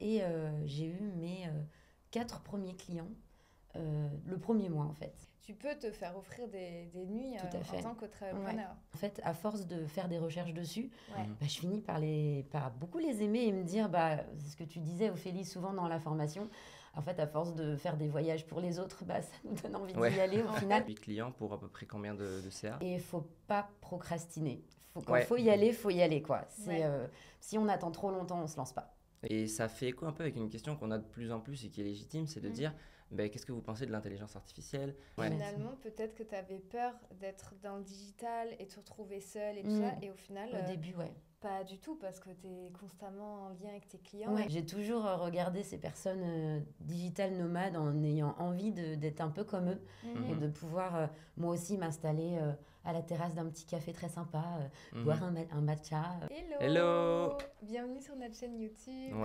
et j'ai eu mes 4 premiers clients le premier mois en fait. Tu peux te faire offrir des nuits Tout à fait. en tant que travelpreneur. En fait, à force de faire des recherches dessus, Ouais. je finis par beaucoup les aimer et me dire, c'est ce que tu disais Ophélie souvent dans la formation, en fait à force de faire des voyages pour les autres, ça nous donne envie d'y aller au final. 8 clients pour à peu près combien de CA? Et il faut pas procrastiner. Quand faut y aller quoi. Si on attend trop longtemps, on se lance pas. Et ça fait écho un peu avec une question qu'on a de plus en plus et qui est légitime, c'est de dire qu'est-ce que vous pensez de l'intelligence artificielle? Finalement, peut-être que tu avais peur d'être dans le digital et te retrouver seule et tout ça, et au final... Au début, pas du tout, parce que tu es constamment en lien avec tes clients. J'ai toujours regardé ces personnes digitales nomades en ayant envie d'être un peu comme eux et de pouvoir moi aussi m'installer à la terrasse d'un petit café très sympa, boire un matcha. Hello. Bienvenue sur notre chaîne YouTube.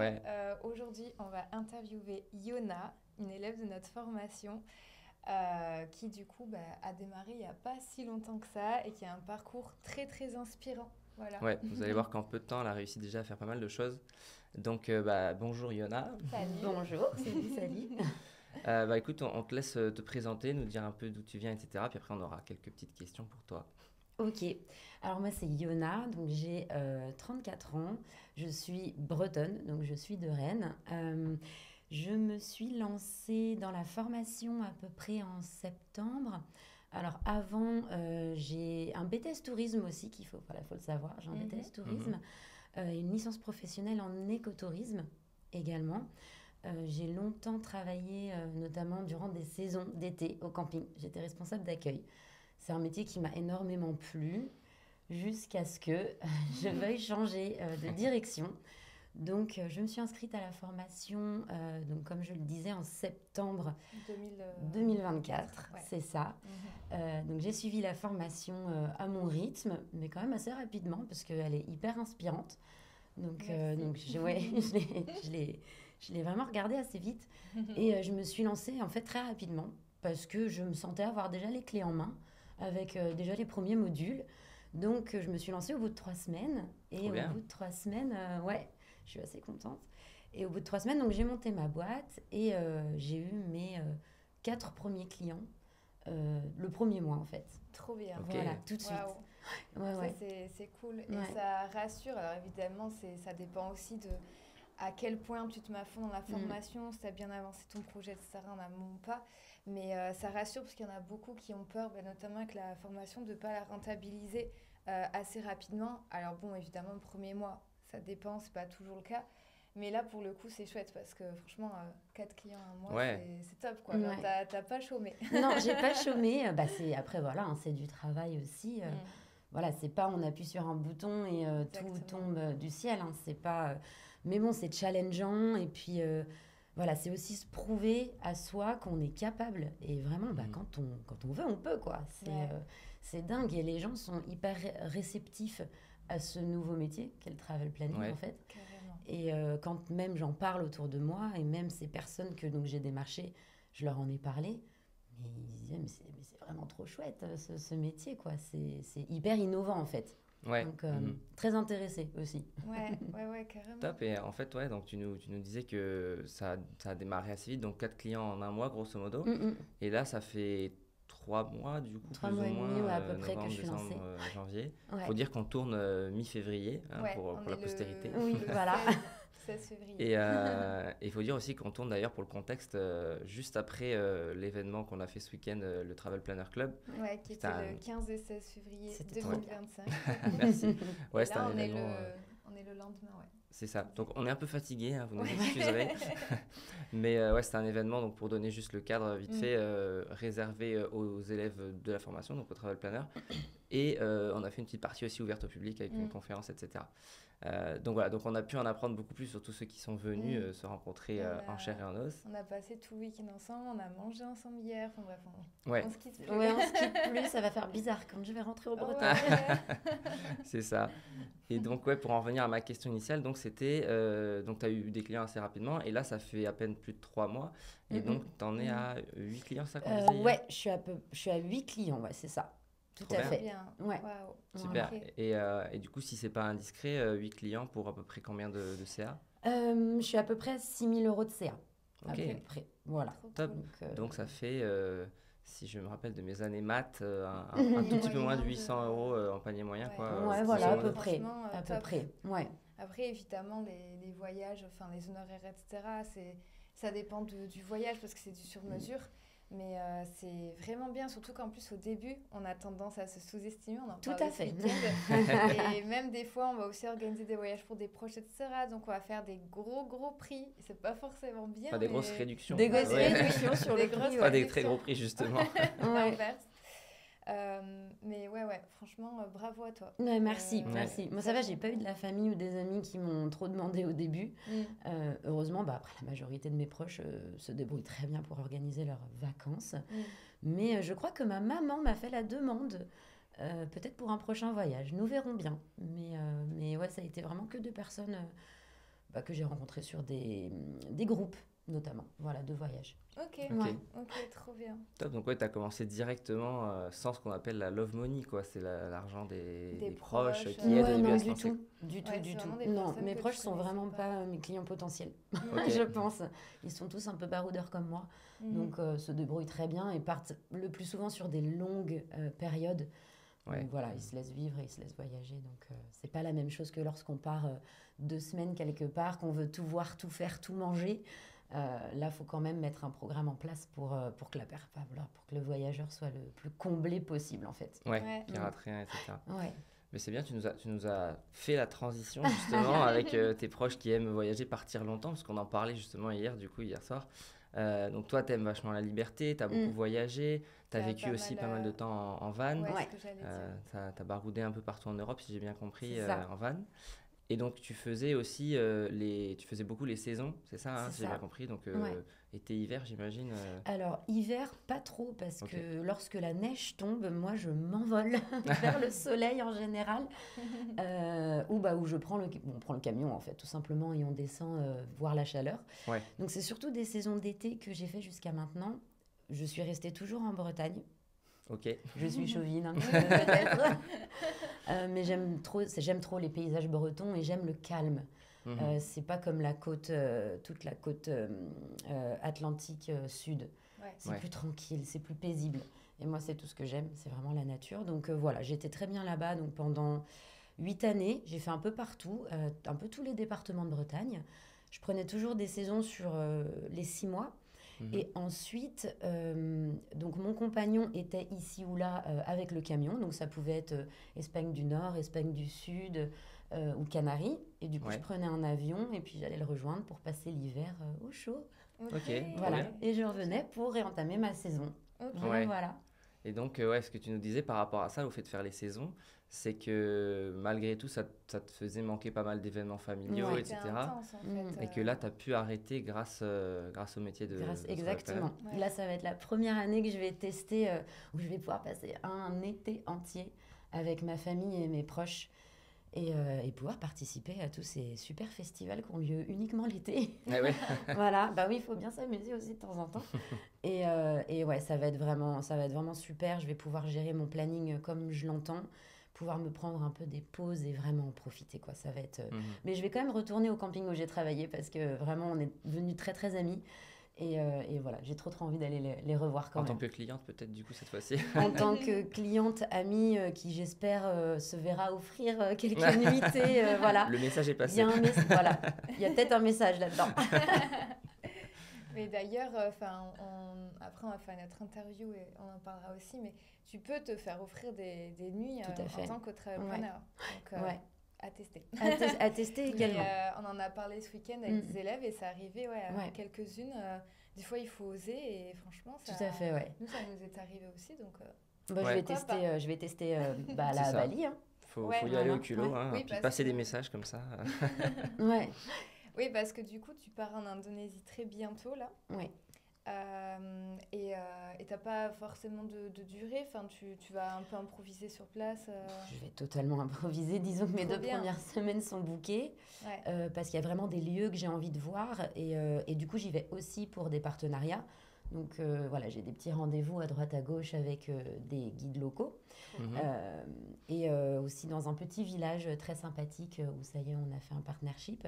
Aujourd'hui, on va interviewer Yona, une élève de notre formation qui du coup a démarré il n'y a pas si longtemps que ça et qui a un parcours très très inspirant. Voilà. Ouais, vous allez voir qu'en peu de temps, elle a réussi déjà à faire pas mal de choses. Donc, bonjour Yona. Salut. Bonjour, salut. Écoute, on te laisse te présenter, nous dire un peu d'où tu viens, etc. Puis après, on aura quelques petites questions pour toi. Ok, alors moi c'est Yona, donc j'ai 34 ans, je suis bretonne, donc je suis de Rennes. Je me suis lancée dans la formation à peu près en septembre. Alors avant, j'ai un BTS tourisme aussi, faut le savoir, j'ai un BTS tourisme, une licence professionnelle en écotourisme également. J'ai longtemps travaillé, notamment durant des saisons d'été au camping. J'étais responsable d'accueil. C'est un métier qui m'a énormément plu jusqu'à ce que je veuille changer de direction. Donc, je me suis inscrite à la formation, donc, comme je le disais, en septembre 2024. C'est ça. Donc, j'ai suivi la formation à mon rythme, mais quand même assez rapidement, parce qu'elle est hyper inspirante. Donc je l'ai vraiment regardée assez vite. Et je me suis lancée, en fait, très rapidement, parce que je me sentais avoir déjà les clés en main, avec déjà les premiers modules. Donc, je me suis lancée au bout de 3 semaines. Et au bout de 3 semaines, je suis assez contente. Et au bout de 3 semaines, donc j'ai monté ma boîte et j'ai eu mes 4 premiers clients le premier mois en fait. Trop bien. Voilà, tout de suite. Ça, c'est cool. Et ça rassure. Alors évidemment, ça dépend aussi de à quel point tu te mets à fond dans la formation, si tu as bien avancé ton projet, etc. en amont ou pas. Mais ça rassure parce qu'il y en a beaucoup qui ont peur, notamment avec la formation, de ne pas la rentabiliser assez rapidement. Alors bon, évidemment, le premier mois, ça dépend, c'est pas toujours le cas. Mais là, pour le coup, c'est chouette parce que franchement, 4 clients un mois, c'est top, quoi. T'as pas chômé. Non, j'ai pas chômé. Après, voilà, c'est du travail aussi. Voilà, c'est pas on appuie sur un bouton et tout tombe du ciel. C'est pas... Mais bon, c'est challengeant. Et puis, voilà, c'est aussi se prouver à soi qu'on est capable. Et vraiment, quand on veut, on peut, quoi. C'est dingue. Et les gens sont hyper réceptifs à ce nouveau métier qu'est le travel planning, en fait. Carrément. Et quand même j'en parle autour de moi, et même ces personnes que donc, j'ai démarchées, je leur en ai parlé, mais ils disaient, mais c'est vraiment trop chouette ce métier, quoi. C'est hyper innovant, en fait. Donc, très intéressée aussi. Ouais, carrément. Top. Et en fait, donc tu nous disais que ça a démarré assez vite, donc 4 clients en un mois, grosso modo. Et là, ça fait 3 mois, du coup, 3 plus ou ou moins, demi, à peu près, novembre, que je suis décembre, lancée. janvier. Il faut dire qu'on tourne mi-février pour la postérité. Oui, voilà. 16 février. Et il faut dire aussi qu'on tourne d'ailleurs pour le contexte juste après l'événement qu'on a fait ce week-end, le Travel Planner Club. Qui était le 15 et 16 février 2025. Merci. Là, on est le lendemain, C'est ça. Donc, on est un peu fatigué, vous nous excuserez. Mais c'était un événement, donc pour donner juste le cadre vite fait, réservé aux élèves de la formation, donc au Travel Planner. Et on a fait une petite partie aussi ouverte au public avec une conférence, etc. Donc voilà, donc on a pu en apprendre beaucoup plus sur tous ceux qui sont venus se rencontrer en chair et en os. On a passé tout le week-end ensemble, on a mangé ensemble hier, enfin bref, on se quitte plus. On se quitte plus, ça va faire bizarre quand je vais rentrer au Bretagne. C'est ça. Et donc pour en revenir à ma question initiale, donc c'était, donc tu as eu des clients assez rapidement, et là ça fait à peine plus de 3 mois, et donc tu en es à 8 clients, ça qu'on disait hier. Je suis à 8 clients, c'est ça. Tout Trop à fait. Bien. Ouais. Super. Et du coup, si c'est pas indiscret, 8 clients pour à peu près combien de CA? Je suis à peu près à 6 000 € de CA. Ok. À peu près. Voilà. Top. Donc, Donc ça fait, si je me rappelle de mes années maths, un tout petit peu moins de 800 € en panier moyen, quoi. Ouais, plus voilà, ou à moins. peu près. Franchement, À peu top. près. Ouais. Après, évidemment, les voyages, enfin les honoraires, etc., ça dépend du voyage parce que c'est du sur-mesure. Mais c'est vraiment bien, surtout qu'en plus, au début, on a tendance à se sous-estimer. On en Tout parlait à ce fait. week-end. Et même des fois, on va aussi organiser des voyages pour des proches, etc. Donc, on va faire des gros prix. C'est pas forcément bien. Pas des mais- grosses réductions. Des grosses Ouais. réductions sur le Des prix. grosses Pas des réductions. très gros prix, justement. Ouais. L'inverse. Mais ouais, franchement, bravo à toi. Ouais, merci, Ouais. merci. Moi, ça va, j'ai pas eu de la famille ou des amis qui m'ont trop demandé au début. Heureusement, après, la majorité de mes proches se débrouillent très bien pour organiser leurs vacances. Mais je crois que ma maman m'a fait la demande, peut-être pour un prochain voyage. Nous verrons bien. Mais ouais, ça a été vraiment que 2 personnes que j'ai rencontrées sur des groupes, notamment, voilà, de voyage. Ok, Ouais. ok, trop bien. Top, donc ouais, tu as commencé directement sans ce qu'on appelle la love money, quoi. C'est l'argent des proches proches, qui aident au Ouais, début non, à se du lancer. tout, du Ouais, tout, c'est du tout. vraiment des Non, personnes mes que proches tu sont connaissais vraiment pas. pas mes clients potentiels, Ok. je pense. Ils sont tous un peu baroudeurs comme moi, donc se débrouillent très bien et partent le plus souvent sur des longues périodes. Ouais. Donc voilà, ils se laissent vivre et ils se laissent voyager. Donc c'est pas la même chose que lorsqu'on part 2 semaines quelque part, qu'on veut tout voir, tout faire, tout manger. Là, il faut quand même mettre un programme en place pour que pour que le voyageur soit le plus comblé possible, en fait. Ouais, Ouais. qui rate rien, etc. Ouais. Mais c'est bien, tu nous as fait la transition justement avec tes proches qui aiment voyager, partir longtemps, parce qu'on en parlait justement hier soir. Donc toi, tu aimes vachement la liberté, tu as beaucoup voyagé, tu as T'as vécu pas aussi mal, pas mal de temps en van. Ouais, Ouais. c'est ce que j'allais dire. Tu as baroudé un peu partout en Europe, si j'ai bien compris, C'est ça. en van. Et donc tu faisais aussi tu faisais beaucoup les saisons, c'est ça, hein, C'est si j'ai ça. bien compris. Donc Ouais. été-hiver, j'imagine. Alors, hiver, pas trop, parce Ok. que lorsque la neige tombe, moi, je m'envole vers le soleil en général. Où je prends on prend le camion, en fait, tout simplement, et on descend voir la chaleur. Ouais. Donc, c'est surtout des saisons d'été que j'ai fait jusqu'à maintenant. Je suis restée toujours en Bretagne. Ok. Je suis chauvine un petit peu, peut-être. Mais j'aime trop les paysages bretons et j'aime le calme. Mhm. C'est pas comme toute la côte atlantique sud. Ouais. C'est Ouais. plus tranquille, c'est plus paisible. Et moi, c'est tout ce que j'aime, c'est vraiment la nature. Donc voilà, j'étais très bien là-bas. Donc pendant 8 années, j'ai fait un peu partout, un peu tous les départements de Bretagne. Je prenais toujours des saisons sur les 6 mois. Mhm. Et ensuite, donc mon compagnon était ici ou là avec le camion. Donc ça pouvait être Espagne du Nord, Espagne du Sud ou Canaries. Et du coup, Ouais. je prenais un avion et puis j'allais le rejoindre pour passer l'hiver au chaud. Ok, Voilà. bien. Et je revenais pour réentamer ma saison. Ok. Voilà, Ouais. voilà. Et donc, ce que tu nous disais par rapport à ça, au fait de faire les saisons, c'est que malgré tout, ça te faisait manquer pas mal d'événements familiaux, Ouais. etc. C'était intense, en fait. Et que là, tu as pu arrêter grâce au métier de Exactement. Ouais. Là, ça va être la première année que je vais tester, où je vais pouvoir passer un été entier avec ma famille et mes proches et pouvoir participer à tous ces super festivals qui ont lieu uniquement l'été. Ah ouais. Voilà, bah oui, il faut bien s'amuser aussi de temps en temps. Et ouais, ça va être vraiment super. Je vais pouvoir gérer mon planning comme je l'entends, pouvoir me prendre un peu des pauses et vraiment en profiter, quoi. Ça va être. Mhm. Mais je vais quand même retourner au camping où j'ai travaillé parce que vraiment, on est devenus très très amis. Et voilà, j'ai trop envie d'aller les revoir quand En même. tant que cliente, peut-être, du coup, cette fois-ci. En tant que cliente, amie, qui j'espère se verra offrir quelques nuitées, voilà. Le message est Il y passé. a voilà, il y a peut-être un message là-dedans. Mais d'ailleurs, après on va faire notre interview et on en parlera aussi, mais tu peux te faire offrir des nuits Tout à fait. en tant que travelpreneur. Donc, Ouais. à tester. À tester Mais, également. on en a parlé ce week-end avec des élèves et ça arrivait à Ouais. quelques-unes. Des fois, il faut oser et franchement, ça, Tout à fait, ouais. nous, ça nous est arrivé aussi. Donc, Bah, Ouais. je vais tester C'est la ça. Bali. Hein. Faut Ouais, y aller voilà. au culot, Ouais. hein, Oui, puis parce passer que- des messages comme ça. Ouais. oui, parce que du coup, tu pars en Indonésie très bientôt là. Ouais. Et t'as pas forcément de durée, enfin, tu vas un peu improviser sur place. Je vais totalement improviser. Disons que mes Trop 2 bien. premières semaines sont bookées Ouais. parce qu'il y a vraiment des lieux que j'ai envie de voir. Et du coup, j'y vais aussi pour des partenariats. Donc voilà, j'ai des petits rendez-vous à droite à gauche avec des guides locaux. Et aussi dans un petit village très sympathique où ça y est, on a fait un partnership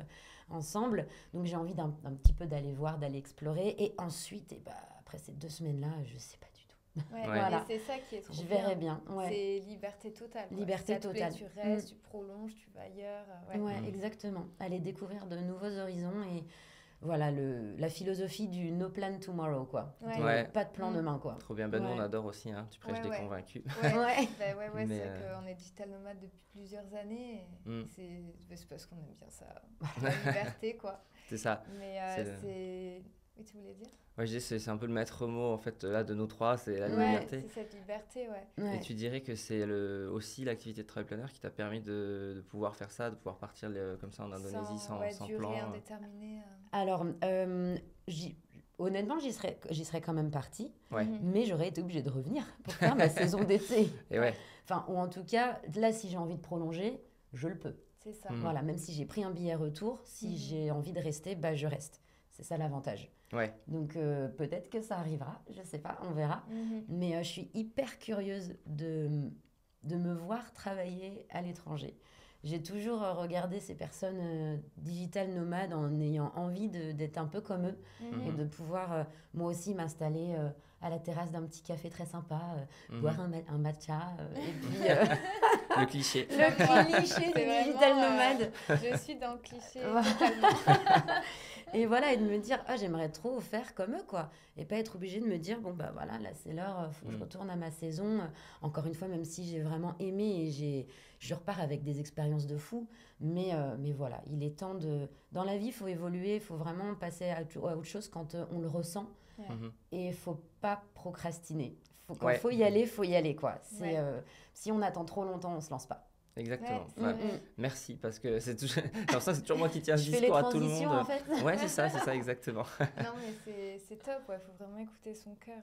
ensemble. Donc j'ai envie d'un petit peu d'aller voir, d'aller explorer. Et ensuite, après ces 2 semaines-là, je ne sais pas du tout. Voilà. Et c'est ça qui est trop Je verrai bien. C'est liberté totale. Liberté totale. Tu restes, tu prolonges, tu vas ailleurs. Exactement. Aller découvrir de nouveaux horizons et voilà la philosophie du no plan tomorrow, quoi. Pas de plan demain, quoi. Trop bien. Nous, on adore aussi, hein. Tu prêches des convaincus. C'est vrai qu'on est digital nomade depuis plusieurs années. C'est parce qu'on aime bien ça, la liberté, quoi. C'est ça. Mais c'est... Oui, tu voulais dire ? Ouais, je dis, c'est un peu le maître mot, en fait, là, de nous trois, c'est la liberté. C'est cette liberté, Et tu dirais que c'est aussi l'activité de travel planner qui t'a permis de pouvoir faire ça, de pouvoir partir comme ça en Indonésie sans durée plan indéterminée. Alors, honnêtement, j'y serais quand même partie, mais j'aurais été obligée de revenir pour faire ma saison d'été. Et Enfin, ou en tout cas, là, si j'ai envie de prolonger, je le peux. C'est ça. Voilà, même si j'ai pris un billet retour, si j'ai envie de rester, je reste. C'est ça l'avantage. Donc peut-être que ça arrivera, je sais pas, on verra. Mais je suis hyper curieuse de me voir travailler à l'étranger. J'ai toujours regardé ces personnes digital nomades en ayant envie d'être un peu comme eux et de pouvoir moi aussi m'installer à la terrasse d'un petit café très sympa, boire un matcha et puis... Le cliché. Le cliché des digital nomades. Je suis dans le cliché totalement. Et voilà, et de me dire, j'aimerais trop faire comme eux, quoi. Et pas être obligée de me dire, voilà, là, c'est l'heure, faut que je retourne à ma saison. Encore une fois, même si j'ai vraiment aimé et je repars avec des expériences de fou. Mais voilà, il est temps de... Dans la vie, il faut évoluer, il faut vraiment passer à autre chose quand on le ressent. Et il ne faut pas procrastiner. Quand il faut y aller, quoi. Si on attend trop longtemps, on ne se lance pas. Exactement. Merci, parce que c'est toujours moi qui tiens ce discours à tout le monde. En fait. Ouais, c'est ça, exactement. Non, mais c'est top, il faut vraiment écouter son cœur.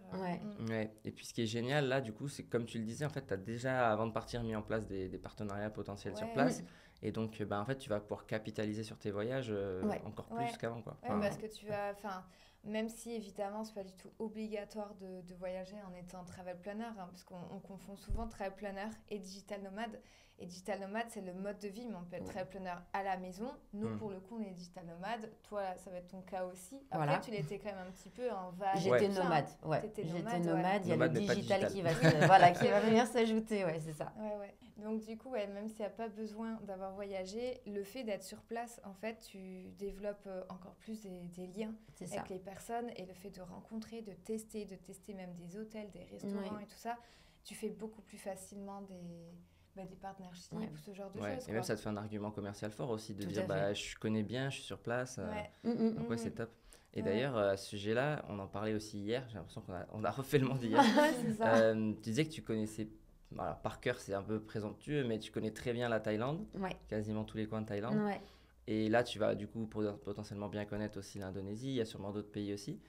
Et puis ce qui est génial là, du coup, c'est comme tu le disais, en fait, tu as déjà, avant de partir, mis en place des partenariats potentiels sur place. Et donc, en fait, tu vas pouvoir capitaliser sur tes voyages encore plus qu'avant, quoi. Parce que tu vas... Même si, évidemment, c'est pas du tout obligatoire de voyager en étant travel planner, parce qu'on confond souvent travel planner et digital nomade. Et digital nomade, c'est le mode de vie, mais on peut être travel planner à la maison. Nous, pour le coup, on est digital nomade. Toi, ça va être ton cas aussi. Après, tu l'étais quand même un petit peu en vague. J'étais nomade, J'étais nomade, il y a le digital qui va venir s'ajouter, c'est ça. Donc, du coup, même s'il n'y a pas besoin d'avoir voyagé, le fait d'être sur place, en fait, tu développes encore plus des liens avec les personnes. Et le fait de rencontrer, de tester même des hôtels, des restaurants et tout ça, tu fais beaucoup plus facilement des partnerships ou ce genre de choses. Et même ça te fait un argument commercial fort aussi, de dire je connais bien, je suis sur place. Donc c'est top. Et d'ailleurs, à ce sujet-là, on en parlait aussi hier, j'ai l'impression qu'on a refait le monde hier. Tu disais que tu connaissais, par cœur c'est un peu présomptueux, mais tu connais très bien la Thaïlande, quasiment tous les coins de Thaïlande. Et là, tu vas du coup potentiellement bien connaître aussi l'Indonésie, il y a sûrement d'autres pays aussi.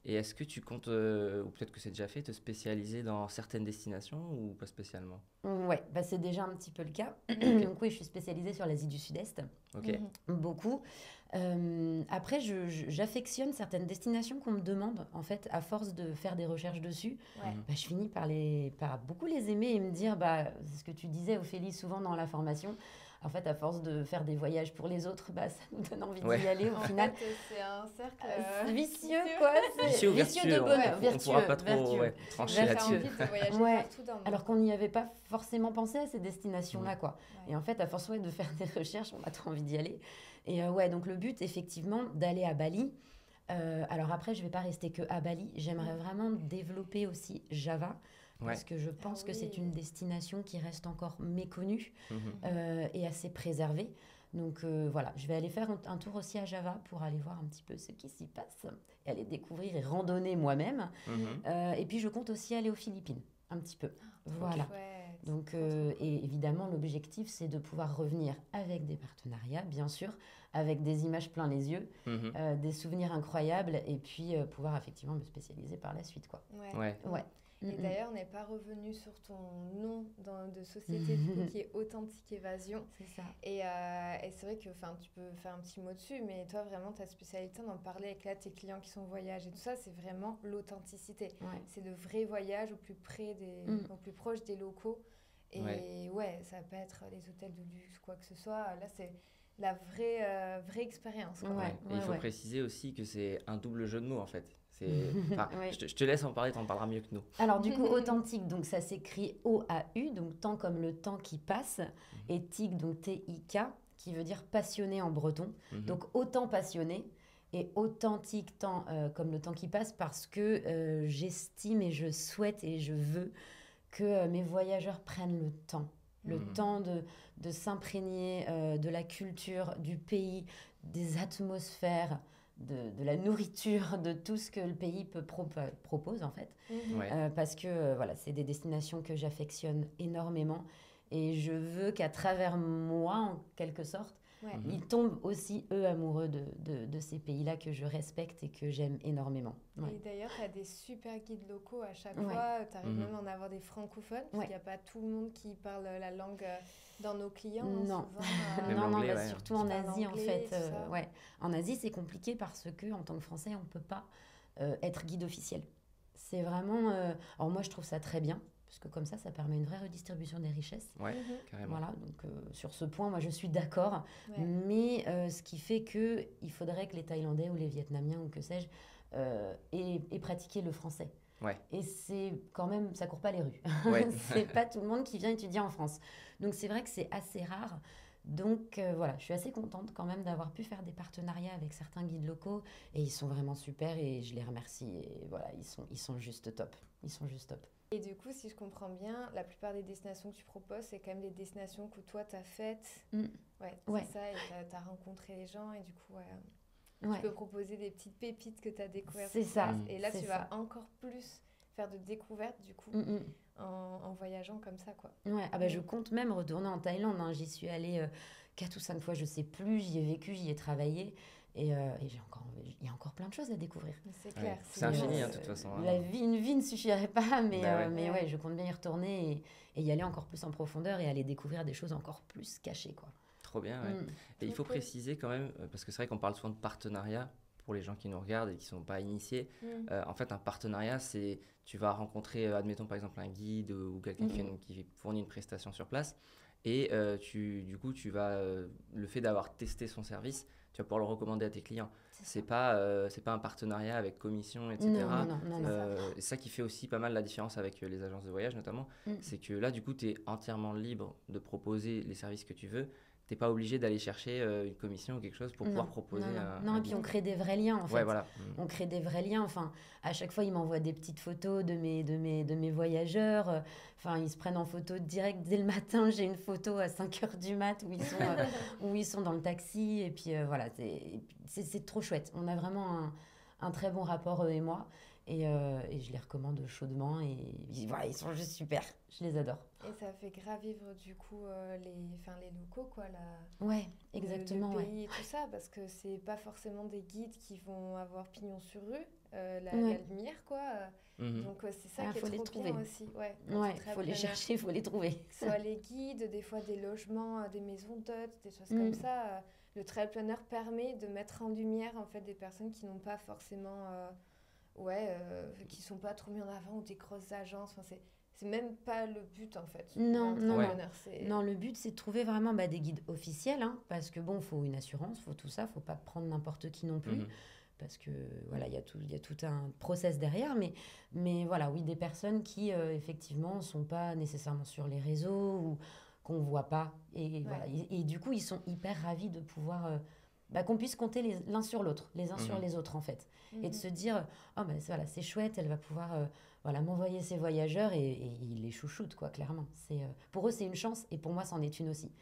Et est-ce que tu comptes, ou peut-être que c'est déjà fait, te spécialiser dans certaines destinations ou pas spécialement ? C'est déjà un petit peu le cas. Donc oui, je suis spécialisée sur l'Asie du Sud-Est, beaucoup. Après, j'affectionne certaines destinations qu'on me demande, en fait, à force de faire des recherches dessus. Je finis par beaucoup les aimer et me dire, c'est ce que tu disais, Ophélie, souvent dans la formation. En fait, à force de faire des voyages pour les autres, ça nous donne envie d'y aller au final. C'est un cercle vicieux, quoi. Vicieux ou vertueux, de bonheur. On ne pourra pas trop trancher là-dessus. Envie de voyager partout dans le monde. Alors qu'on n'y avait pas forcément pensé à ces destinations-là, quoi. Et en fait, à force de faire des recherches, on a trop envie d'y aller. Et donc le but, effectivement, d'aller à Bali. Alors après, je ne vais pas rester que à Bali. J'aimerais vraiment développer aussi Java. Parce que je pense que c'est une destination qui reste encore méconnue et assez préservée. Donc voilà, je vais aller faire un tour aussi à Java pour aller voir un petit peu ce qui s'y passe et aller découvrir et randonner moi-même. Et puis je compte aussi aller aux Philippines, un petit peu. Voilà. Donc, et évidemment, l'objectif, c'est de pouvoir revenir avec des partenariats, bien sûr, avec des images plein les yeux, des souvenirs incroyables et puis pouvoir effectivement me spécialiser par la suite, quoi. Et d'ailleurs, on n'est pas revenu sur ton nom de société du coup, qui est Authentique Évasion. C'est ça. Et c'est vrai que tu peux faire un petit mot dessus, mais toi, vraiment, ta spécialité d'en parler avec là, tes clients qui sont en voyage et tout ça, c'est vraiment l'authenticité. Ouais. C'est de vrais voyages au plus près au plus proche des locaux. Et ça peut être les hôtels de luxe, quoi que ce soit. Là, c'est la vraie expérience. Quoi. Et il faut préciser aussi que c'est un double jeu de mots, en fait. Je te laisse en parler, tu en parleras mieux que nous. Alors du coup, authentique, donc ça s'écrit O-A-U, donc temps comme le temps qui passe, et tic, donc T-I-K, qui veut dire passionné en breton. Donc autant passionné, et authentique temps comme le temps qui passe, parce que j'estime et je souhaite et je veux que mes voyageurs prennent le temps. Le temps de s'imprégner de la culture, du pays, des atmosphères, de la nourriture, de tout ce que le pays propose en fait. Parce que c'est des destinations que j'affectionne énormément et je veux qu'à travers moi, en quelque sorte, ils tombent aussi, eux, amoureux de ces pays-là que je respecte et que j'aime énormément. Et d'ailleurs, tu as des super guides locaux à chaque fois. Tu arrives même à en avoir des francophones, parce qu'il n'y a pas tout le monde qui parle la langue dans nos clients. Non, surtout en Asie, en fait. En Asie, c'est compliqué parce qu'en tant que Français, on ne peut pas être guide officiel. C'est vraiment... Alors moi, je trouve ça très bien. Parce que comme ça permet une vraie redistribution des richesses. Carrément. Voilà, donc sur ce point, moi, je suis d'accord. Mais ce qui fait qu'il faudrait que les Thaïlandais ou les Vietnamiens ou que sais-je aient pratiqué le français. Et c'est quand même, ça court pas les rues. C'est pas tout le monde qui vient étudier en France. Donc c'est vrai que c'est assez rare. Donc je suis assez contente quand même d'avoir pu faire des partenariats avec certains guides locaux. Et ils sont vraiment super et je les remercie. Et voilà, ils sont juste top. Ils sont juste top. Et du coup, si je comprends bien, la plupart des destinations que tu proposes, c'est quand même des destinations que toi, tu as faites. C'est ça, et tu as rencontré les gens, et du coup, tu peux proposer des petites pépites que tu as découvertes. C'est ça. Et là, tu vas encore plus faire de découvertes, du coup, en voyageant comme ça, quoi. Je compte même retourner en Thaïlande. J'y suis allée 4 ou 5 fois, je sais plus. J'y ai vécu, j'y ai travaillé. Et il y a encore plein de choses à découvrir. C'est clair. C'est infini, de toute façon. Une vie ne suffirait pas, mais je compte bien y retourner et y aller encore plus en profondeur et aller découvrir des choses encore plus cachées, quoi. Trop bien, Et il faut préciser quand même, parce que c'est vrai qu'on parle souvent de partenariat pour les gens qui nous regardent et qui ne sont pas initiés. En fait, un partenariat, c'est tu vas rencontrer, admettons par exemple un guide ou quelqu'un qui fournit une prestation sur place. Et tu vas, le fait d'avoir testé son service, tu vas pouvoir le recommander à tes clients. C'est pas un partenariat avec commission, etc. Non. C'est ça qui fait aussi pas mal la différence avec les agences de voyage notamment. C'est que là, du coup, tu es entièrement libre de proposer les services que tu veux. Tu n'es pas obligé d'aller chercher une commission ou quelque chose pour pouvoir proposer et puis on crée des vrais liens, en fait. Voilà. On crée des vrais liens. Enfin, à chaque fois, ils m'envoient des petites photos de mes voyageurs. Ils se prennent en photo direct dès le matin. J'ai une photo à 5h du mat où ils sont dans le taxi. Et puis, c'est trop chouette. On a vraiment un très bon rapport, eux et moi. Et je les recommande chaudement. Et ils sont juste super. Je les adore. Et ça fait grave vivre du coup les locaux, quoi. Exactement. Le pays et tout ça, parce que c'est pas forcément des guides qui vont avoir pignon sur rue, la lumière, quoi. Donc c'est ça qui est trop bien aussi. Il faut les chercher, il faut les trouver. Soit les guides, des fois des logements, des maisons d'hôtes, des choses comme ça. Le trail planner permet de mettre en lumière en fait des personnes qui n'ont pas forcément, qui sont pas trop mis en avant ou des grosses agences. C'est même pas le but en fait. Non, le but c'est de trouver vraiment des guides officiels, parce que faut une assurance, faut tout ça, faut pas prendre n'importe qui non plus, parce que il y a tout un process derrière, mais voilà, oui, des personnes qui effectivement sont pas nécessairement sur les réseaux ou qu'on voit pas, et du coup ils sont hyper ravis de pouvoir qu'on puisse compter l'un sur l'autre, les uns sur les autres en fait, et de se dire c'est chouette, elle va pouvoir m'envoyer ses voyageurs et il les chouchoute, quoi, clairement. Pour eux, c'est une chance et pour moi, c'en est une aussi.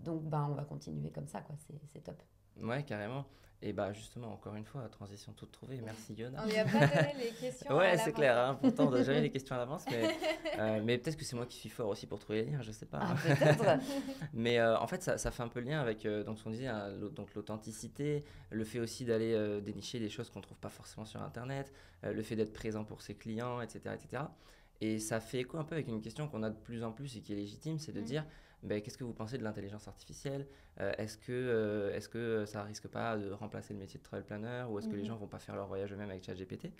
Donc, on va continuer comme ça, quoi. C'est top. Ouais, carrément. Et justement, encore une fois, transition toute trouvée. Merci, Yona. On lui a pas donné les questions. C'est clair. Pourtant, on n'a jamais les questions à l'avance. Mais peut-être que c'est moi qui suis fort aussi pour trouver les liens, je sais pas. Peut-être. Mais en fait, ça fait un peu le lien avec ce qu'on disait, donc l'authenticité, le fait aussi d'aller dénicher des choses qu'on ne trouve pas forcément sur Internet, le fait d'être présent pour ses clients, etc. etc. Et ça fait écho un peu avec une question qu'on a de plus en plus et qui est légitime, c'est de dire qu'est-ce que vous pensez de l'intelligence artificielle? Est-ce que ça risque pas de remplacer le métier de travel planner ou est-ce que les gens vont pas faire leur voyage eux-mêmes avec ChatGPT?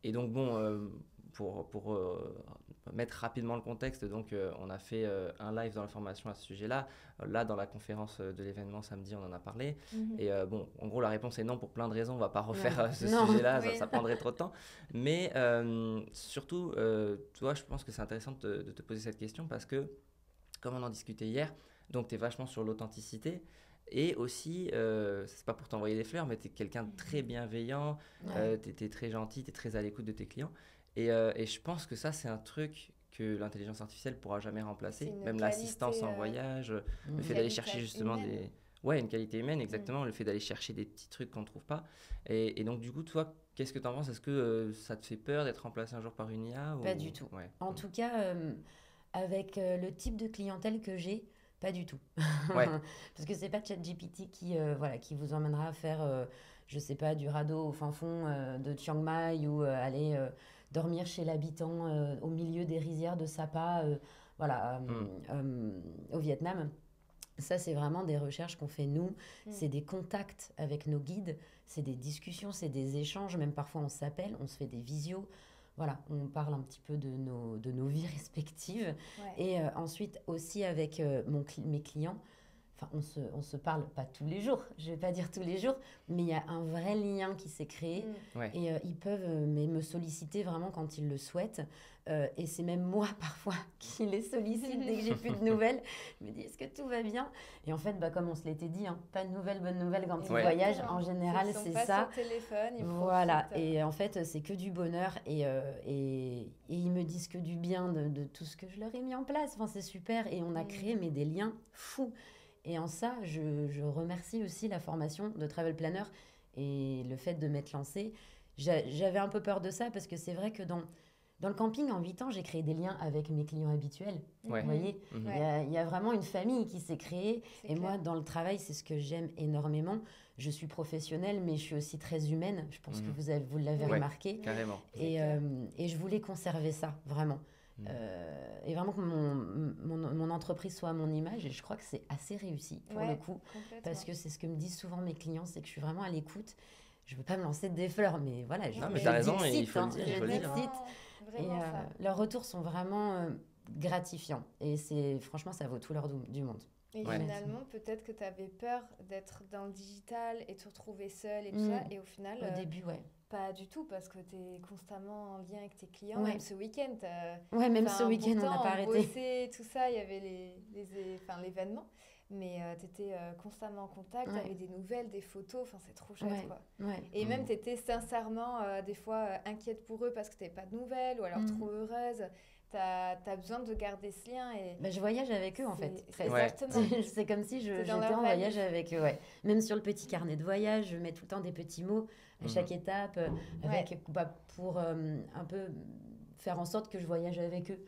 Et donc pour mettre rapidement le contexte, donc on a fait un live dans la formation à ce sujet-là. Là, dans la conférence de l'événement samedi, on en a parlé. Et en gros, la réponse est non pour plein de raisons. On va pas refaire ce sujet-là, ça prendrait trop de temps. Mais surtout, tu vois, je pense que c'est intéressant de te poser cette question parce que, comme on en discutait hier, donc tu es vachement sur l'authenticité. Et aussi, c'est pas pour t'envoyer des fleurs, mais tu es quelqu'un de très bienveillant, tu es très gentil, tu es très à l'écoute de tes clients. Et je pense que ça, c'est un truc que l'intelligence artificielle pourra jamais remplacer. Même l'assistance en voyage, le fait d'aller chercher justement humaine. Ouais, une qualité humaine, exactement. Le fait d'aller chercher des petits trucs qu'on ne trouve pas. Et donc, du coup, toi, qu'est-ce que tu en penses? Est-ce que ça te fait peur d'être remplacé un jour par une IA Pas du tout. En tout cas, avec le type de clientèle que j'ai, pas du tout. Parce que c'est pas ChatGPT qui vous emmènera à faire, je sais pas, du radeau au fin fond de Chiang Mai ou aller dormir chez l'habitant au milieu des rizières de Sapa, au Vietnam. Ça, c'est vraiment des recherches qu'on fait nous. C'est des contacts avec nos guides, c'est des discussions, c'est des échanges. Même parfois, on s'appelle, on se fait des visios. Voilà, on parle un petit peu de nos vies respectives. Et ensuite, aussi avec mes clients, enfin, on se parle pas tous les jours, je vais pas dire tous les jours, mais il y a un vrai lien qui s'est créé. Et ils peuvent me solliciter vraiment quand ils le souhaitent. Et c'est même moi, parfois, qui les sollicite dès que j'ai plus de nouvelles. Je me dis, est-ce que tout va bien? Et en fait, comme on se l'était dit, pas de nouvelles, bonnes nouvelles quand ils voyagent. En général, c'est ça. Sur le téléphone, voilà. Et en fait, c'est que du bonheur. Et ils me disent que du bien de tout ce que je leur ai mis en place. Enfin, c'est super. Et on a créé des liens fous. Et en ça, je remercie aussi la formation de Travel Planner et le fait de m'être lancée. J'avais un peu peur de ça parce que c'est vrai que dans le camping, en 8 ans, j'ai créé des liens avec mes clients habituels. Vous voyez, il y a vraiment une famille qui s'est créée. Et moi, dans le travail, c'est ce que j'aime énormément. Je suis professionnelle, mais je suis aussi très humaine. Je pense que vous l'avez remarqué. Carrément. Et je voulais conserver ça, vraiment. Et vraiment que mon entreprise soit à mon image, et je crois que c'est assez réussi pour le coup, parce que c'est ce que me disent souvent mes clients, c'est que je suis vraiment à l'écoute. Je veux pas me lancer des fleurs, mais voilà, non, mais t'as raison, il faut le dire. Et leurs retours sont vraiment gratifiants, et franchement, ça vaut tout l'or du monde. Et finalement, peut-être que tu avais peur d'être dans le digital et te retrouver seule et tout ça, et au final... Au début, pas du tout, parce que tu es constamment en lien avec tes clients, même ce week-end. Même ce week-end, on n'a pas arrêté. Bossé, tout ça, il y avait l'événement, mais tu étais constamment en contact, tu avais des nouvelles, des photos, enfin c'est trop chouette, quoi. Et même tu étais sincèrement, des fois, inquiète pour eux parce que tu n'avais pas de nouvelles, ou alors trop heureuse. T'as besoin de garder ce lien. Et je voyage avec eux, en fait. Exactement. C'est comme si j'étais en voyage avec eux. Même sur le petit carnet de voyage, je mets tout le temps des petits mots à chaque étape, pour un peu faire en sorte que je voyage avec eux.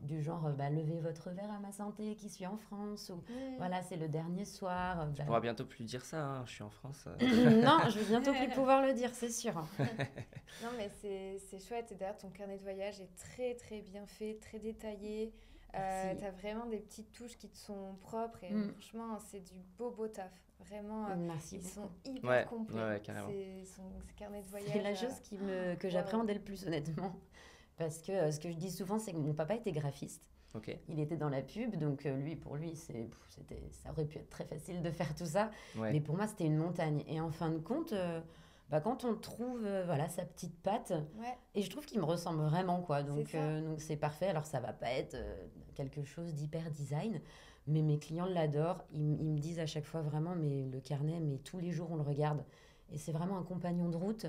Du genre, levez votre verre à ma santé qui suis en France, ou voilà, c'est le dernier soir. Tu pourras bientôt plus dire ça, hein, je suis en France. Non, je vais bientôt plus pouvoir le dire, c'est sûr. Non, mais c'est chouette. Et d'ailleurs, ton carnet de voyage est très, très bien fait, très détaillé. T'as vraiment des petites touches qui te sont propres. Et franchement, c'est du beau taf. Vraiment, merci ils beaucoup. Sont hyper complets. Ouais, carrément. Ces carnets de voyage. C'est la chose que j'appréhendais le plus, honnêtement. Parce que ce que je dis souvent, c'est que mon papa était graphiste. Il était dans la pub, donc pour lui, ça aurait pu être très facile de faire tout ça. Mais pour moi, c'était une montagne. Et en fin de compte, quand on trouve sa petite patte, et je trouve qu'il me ressemble vraiment, quoi. Donc c'est parfait. Alors ça va pas être quelque chose d'hyper design, mais mes clients l'adorent. Ils me disent à chaque fois vraiment, mais le carnet, mais tous les jours on le regarde. Et c'est vraiment un compagnon de route.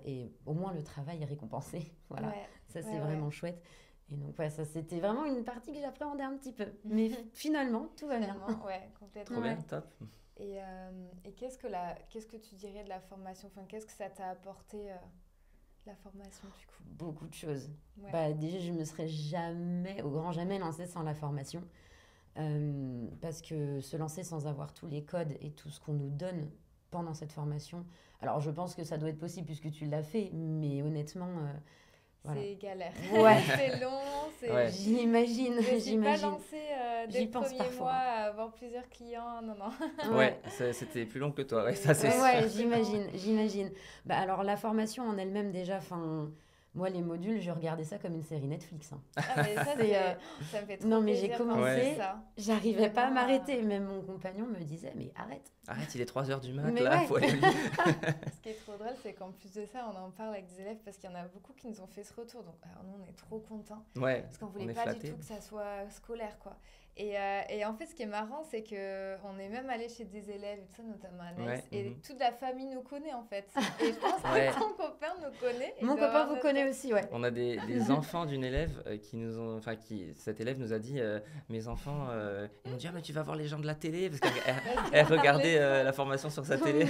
Et au moins, le travail est récompensé. Voilà, ça, c'est vraiment chouette. Et donc, ça, c'était vraiment une partie que j'appréhendais un petit peu. Mais finalement, tout va bien. Complètement. Trop bien, top. Et qu'est-ce que tu dirais de la formation? Enfin, qu'est-ce que ça t'a apporté, la formation, du coup? Beaucoup de choses. Déjà, je ne me serais jamais, au grand jamais, lancée sans la formation. Parce que se lancer sans avoir tous les codes et tout ce qu'on nous donne pendant cette formation. Alors, je pense que ça doit être possible puisque tu l'as fait, mais honnêtement, c'est galère. Ouais. C'est long, J'imagine. Je ne suis pas lancée dès le premier parfois. mois à avoir plusieurs clients, non. Ouais, c'était plus long que toi, ouais, ça c'est sûr. Ouais, j'imagine. Bah, alors, la formation en elle-même, déjà, moi, les modules, je regardais ça comme une série Netflix. Hein. Ah, mais ça, ça me fait trop non, mais plaisir j'ai commencé, ça. j'arrivais pas à m'arrêter. Même mon compagnon me disait, mais arrête. Arrête, il est 3h du mat, Mais là, ouais. faut aller au lit. Ce qui est trop drôle, c'est qu'en plus de ça, on en parle avec des élèves parce qu'il y en a beaucoup qui nous ont fait ce retour. Donc, alors, nous, on est trop contents. Ouais, Parce qu'on on voulait est pas flattés. du tout que ça soit scolaire, quoi. Et en fait, ce qui est marrant, c'est qu'on est même allé chez des élèves, et tout ça, notamment Anaïs, et toute la famille nous connaît, en fait. Et je pense que ton copain nous connaît. Mon copain vous connaît aussi, ouais. On a des enfants d'une élève qui nous ont... Enfin, cette élève nous a dit, mes enfants, ils m'ont dit, ah, mais tu vas voir les gens de la télé, parce qu'elle regardait la formation sur sa télé.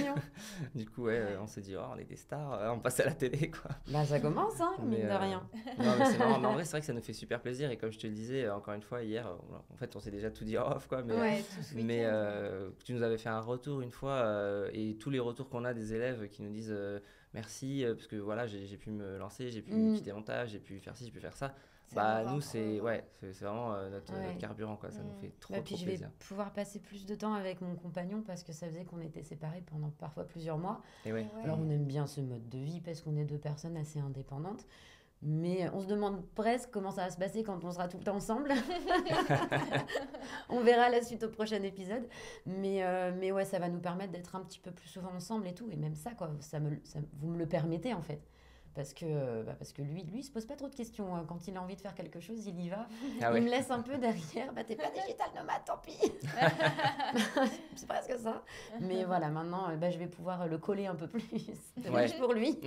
Du coup, on s'est dit, oh, on est des stars, on passe à la télé, quoi. Bah, ça commence, hein, mine de rien. Non, mais c'est marrant. Mais en vrai, c'est vrai que ça nous fait super plaisir. Et comme je te le disais, encore une fois, hier, en fait, on s'est déjà tout dit off, quoi. Mais, tu nous avais fait un retour une fois, et tous les retours qu'on a des élèves qui nous disent merci, parce que voilà, j'ai pu me lancer, j'ai pu quitter mon taf, j'ai pu faire ci, j'ai pu faire ça. Bah, nous, c'est vraiment notre carburant, quoi. Ça nous fait trop puis je plaisir. vais pouvoir passer plus de temps avec mon compagnon parce que ça faisait qu'on était séparés pendant parfois plusieurs mois. Et ouais. Alors, on aime bien ce mode de vie parce qu'on est deux personnes assez indépendantes. Mais on se demande presque comment ça va se passer quand on sera tout le temps ensemble. On verra la suite au prochain épisode. Mais ouais, ça va nous permettre d'être un petit peu plus souvent ensemble et tout. Et même ça, quoi, vous me le permettez, en fait. Parce que lui, il se pose pas trop de questions. Quand il a envie de faire quelque chose, il y va. Il me laisse un peu derrière. T'es pas digital nomade, tant pis. C'est presque ça. Mais voilà, maintenant, je vais pouvoir le coller un peu plus. Dommage pour lui.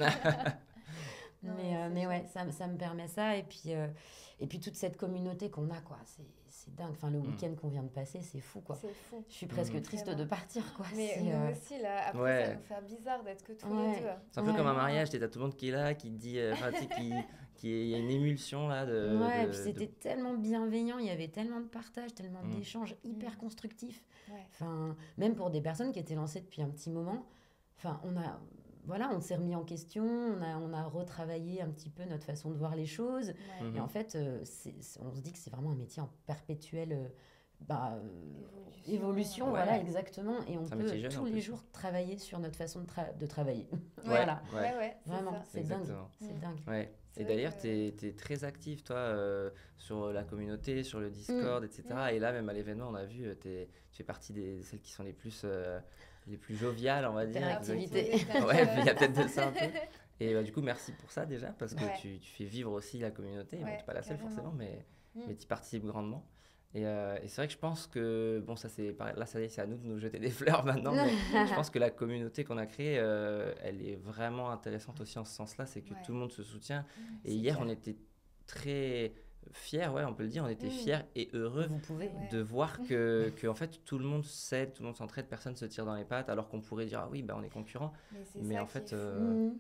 Mais ouais, ça me permet ça. Et puis toute cette communauté qu'on a, quoi, c'est dingue. Enfin, le week-end qu'on vient de passer, c'est fou, quoi. C'est fou. Je suis presque triste de partir, quoi. Mais nous aussi, là, après, ça va nous faire bizarre d'être que tous les deux. C'est un peu comme un mariage, t'as tout le monde qui est là, qui te dit, il y a une émulsion, là. Et puis c'était tellement bienveillant, il y avait tellement de partage, tellement d'échanges hyper constructifs. Enfin, même pour des personnes qui étaient lancées depuis un petit moment, enfin, on s'est remis en question, on a retravaillé un petit peu notre façon de voir les choses. Et en fait, on se dit que c'est vraiment un métier en perpétuelle évolution. Voilà, exactement. Et on peut tous les jours travailler sur notre façon de travailler. Voilà. Vraiment, c'est dingue. C'est dingue. Ouais. Et d'ailleurs, tu es très active, toi, sur la communauté, sur le Discord, etc. Et là, même à l'événement, on a vu, tu fais partie de celles qui sont les plus joviales, on va dire. Activité. Ouais, il y a peut-être de ça un peu. Et du coup, merci pour ça déjà, parce que tu fais vivre aussi la communauté. Bon, tu n'es pas la seule forcément, mais tu participes grandement. Et c'est vrai que je pense que, bon, ça c'est là, c'est à nous de nous jeter des fleurs maintenant, mais je pense que la communauté qu'on a créée, elle est vraiment intéressante aussi en ce sens-là, c'est que tout le monde se soutient. Et hier, on était très fiers, on peut le dire, on était fiers et heureux de voir que en fait tout le monde s'aide, tout le monde s'entraide, personne se tire dans les pattes, alors qu'on pourrait dire ah oui, on est concurrents. Mais en fait,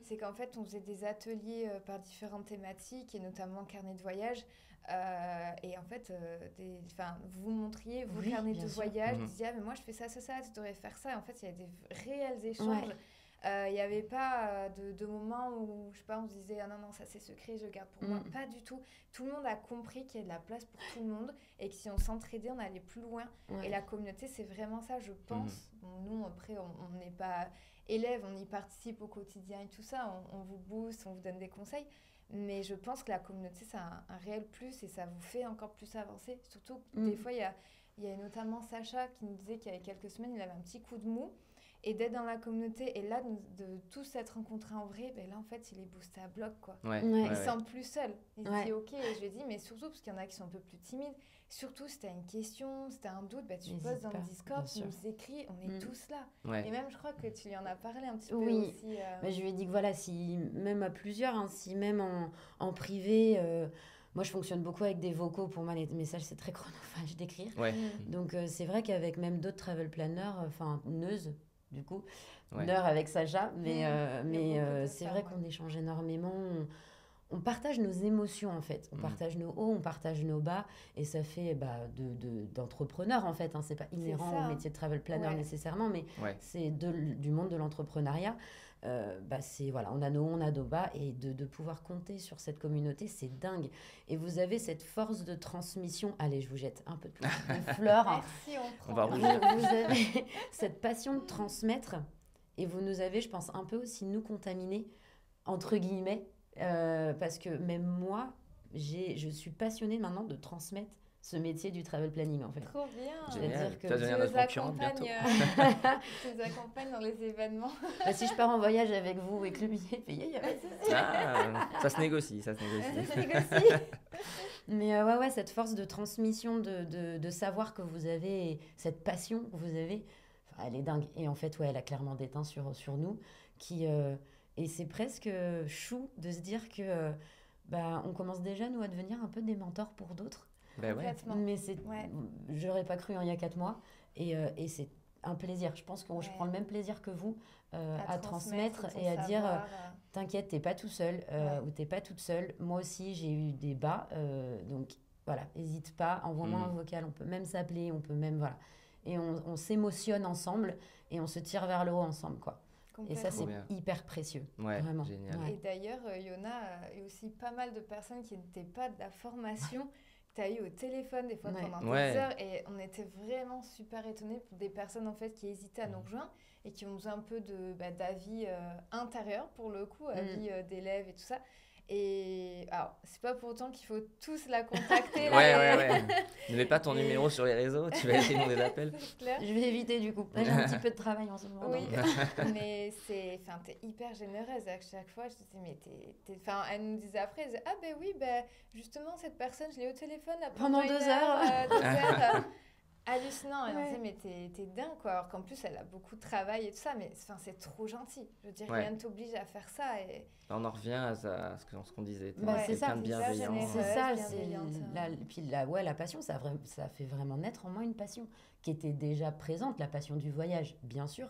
c'est qu'en fait on faisait des ateliers par différentes thématiques et notamment carnet de voyage. Et en fait, vous montriez vos carnets de voyage, vous disiez ah, mais moi je fais ça, tu devrais faire ça. Et en fait, il y a des réels échanges. Il n'y avait pas de moment où, je sais pas, on se disait « Ah non, ça c'est secret, je le garde pour moi ». Pas du tout. Tout le monde a compris qu'il y a de la place pour tout le monde et que si on s'entraidait, on allait plus loin. Et la communauté, c'est vraiment ça, je pense. Bon, nous, après, on n'est pas élèves, on y participe au quotidien et tout ça. On vous booste, on vous donne des conseils. Mais je pense que la communauté, c'est un réel plus et ça vous fait encore plus avancer. Surtout, des fois, il y a notamment Sacha qui nous disait qu'il y a quelques semaines, il avait un petit coup de mou. Et d'être dans la communauté et là de tous s'être rencontrés en vrai, là en fait il est boosté à bloc quoi. Il se sent plus seul. Il se dit ok, et je lui ai dit mais surtout parce qu'il y en a qui sont un peu plus timides, surtout si tu as une question, si tu as un doute, tu poses dans le Discord, tu nous écris, on est tous là. Et même je crois que tu lui en as parlé un petit peu aussi. Je lui ai dit que voilà, si même à plusieurs, si même en privé... Moi, je fonctionne beaucoup avec des vocaux. Pour moi, les messages, c'est très chronophage d'écrire. Donc, c'est vrai qu'avec même d'autres travel planners, Neuze, du coup, une heure avec Sacha, mais c'est vrai qu'on échange énormément, on partage nos émotions en fait, on partage nos hauts, on partage nos bas, et ça fait d'entrepreneurs en fait, c'est pas inhérent au métier de travel planner nécessairement, mais c'est du monde de l'entrepreneuriat. voilà, on a nos hauts, on a nos bas, et de pouvoir compter sur cette communauté, c'est dingue. Et vous avez cette force de transmission. Allez, je vous jette un peu de fleurs. Merci, on va vous avez cette passion de transmettre, et vous nous avez, je pense, un peu aussi nous contaminés, entre guillemets, parce que même moi, je suis passionnée maintenant de transmettre ce métier du travel planning, en fait. Trop bien. Génial. Que tu vas devenir notre concurrente bientôt. Tu nous accompagnes dans les événements. Si je pars en voyage avec vous et que le billet est payé, il y a pas de souci. Ça se négocie, Ça se négocie. Mais ouais, cette force de transmission, de savoir que vous avez cette passion que vous avez, elle est dingue. Et en fait, ouais, elle a clairement déteint sur nous. Et c'est presque chou de se dire que on commence déjà, nous, à devenir un peu des mentors pour d'autres. Ben ouais. Mais j'aurais pas cru il y a 4 mois, et c'est un plaisir. Je pense que je prends le même plaisir que vous à transmettre et à dire t'inquiète, t'es pas tout seul ou t'es pas toute seule. Moi aussi j'ai eu des bas, donc voilà, n'hésite pas, envoie-moi un vocal, on peut même s'appeler, on peut même voilà, et on s'émotionne ensemble et on se tire vers le haut ensemble, quoi. Et ça, c'est hyper précieux. Ouais, vraiment. Génial. Ouais. Et d'ailleurs, Yona, et aussi pas mal de personnes qui n'étaient pas de la formation, tu as eu au téléphone des fois pendant des heures, et on était vraiment super étonnés pour des personnes en fait qui hésitaient à nous rejoindre et qui ont besoin un peu d'avis intérieur pour le coup, avis d'élèves et tout ça. Et alors, c'est pas pour autant qu'il faut tous la contacter. Ouais. Ne mets pas ton numéro sur les réseaux, tu vas essayer des appels. Je vais éviter du coup. Là, j'ai un petit peu de travail en ce moment. Oui, mais t'es hyper généreuse. À chaque fois, je disais, mais elle nous disait après, elle disait, ah ben oui, justement, cette personne, je l'ai au téléphone là, pendant 2 heures. Hallucinant. Et on disait, mais t'es dingue, quoi. Alors qu'en plus, elle a beaucoup de travail et tout ça, mais c'est trop gentil. Je veux dire, rien ne t'oblige à faire ça. Et on en revient à ce qu'on disait. C'est ça, de bienveillant. C'est ça, puis la passion, ça fait vraiment naître en moi une passion qui était déjà présente, la passion du voyage, bien sûr.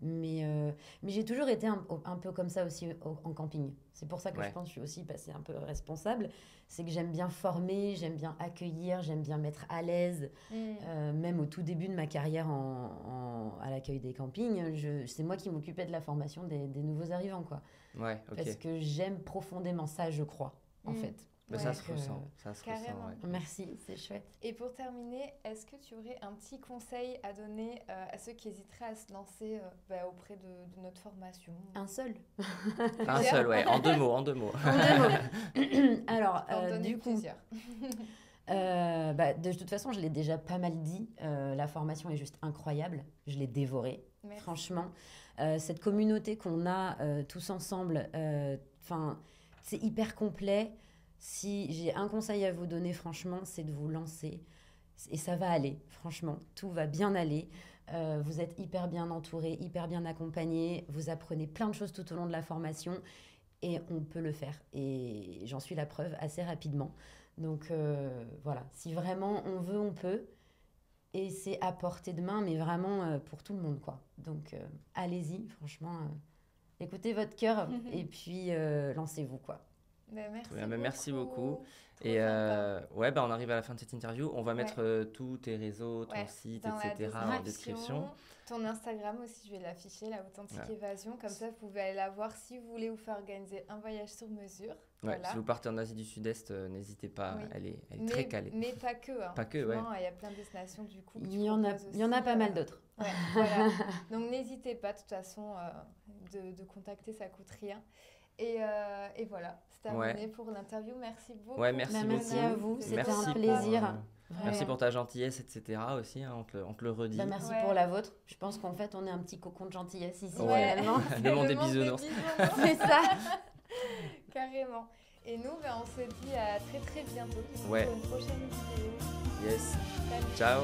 Mais j'ai toujours été un peu comme ça aussi en camping. C'est pour ça que je pense que je suis aussi passée un peu responsable. C'est que j'aime bien former, j'aime bien accueillir, j'aime bien mettre à l'aise. Même au tout début de ma carrière à l'accueil des campings, c'est moi qui m'occupais de la formation des nouveaux arrivants, quoi. Ouais, ok. Parce que j'aime profondément ça, je crois, en fait. Ça se ressent. Merci, c'est chouette. Et pour terminer, est-ce que tu aurais un petit conseil à donner à ceux qui hésiteraient à se lancer auprès de notre formation? Un seul. Un seul, ouais. En 2 mots. Alors, du coup... plusieurs. De toute façon, je l'ai déjà pas mal dit. La formation est juste incroyable. Je l'ai dévorée, franchement. Cette communauté qu'on a tous ensemble, c'est hyper complet. Si j'ai un conseil à vous donner, franchement, c'est de vous lancer. Et ça va aller, franchement. Tout va bien aller. Vous êtes hyper bien entourés, hyper bien accompagnés. Vous apprenez plein de choses tout au long de la formation. Et on peut le faire. Et j'en suis la preuve assez rapidement. Donc voilà, si vraiment on veut, on peut. Et c'est à portée de main, mais vraiment pour tout le monde, quoi. Donc allez-y, franchement. Écoutez votre cœur et puis lancez-vous, quoi. Merci beaucoup. Et on arrive à la fin de cette interview. On va mettre tous tes réseaux, ton site, etc. en description. Ton Instagram aussi, je vais l'afficher, la Authentique Évasion. Comme ça, vous pouvez aller la voir si vous voulez vous faire organiser un voyage sur mesure. Voilà. Si vous partez en Asie du Sud-Est, n'hésitez pas, elle est très calée. Mais pas que. Pas que, il y a plein de destinations du coup. Il y en a pas mal d'autres. Voilà. Donc n'hésitez pas, de toute façon, de contacter, ça coûte rien. Et voilà, c'est terminé pour l'interview. Merci beaucoup. Merci à vous, c'était un plaisir. Merci pour ta gentillesse, etc. aussi, on te le redit. Merci pour la vôtre. Je pense qu'en fait, on est un petit cocon de gentillesse ici. Finalement. Le monde des bisounours. C'est ça. Carrément. Et nous, on se dit à très très bientôt pour une prochaine vidéo. Yes. Salut. Ciao.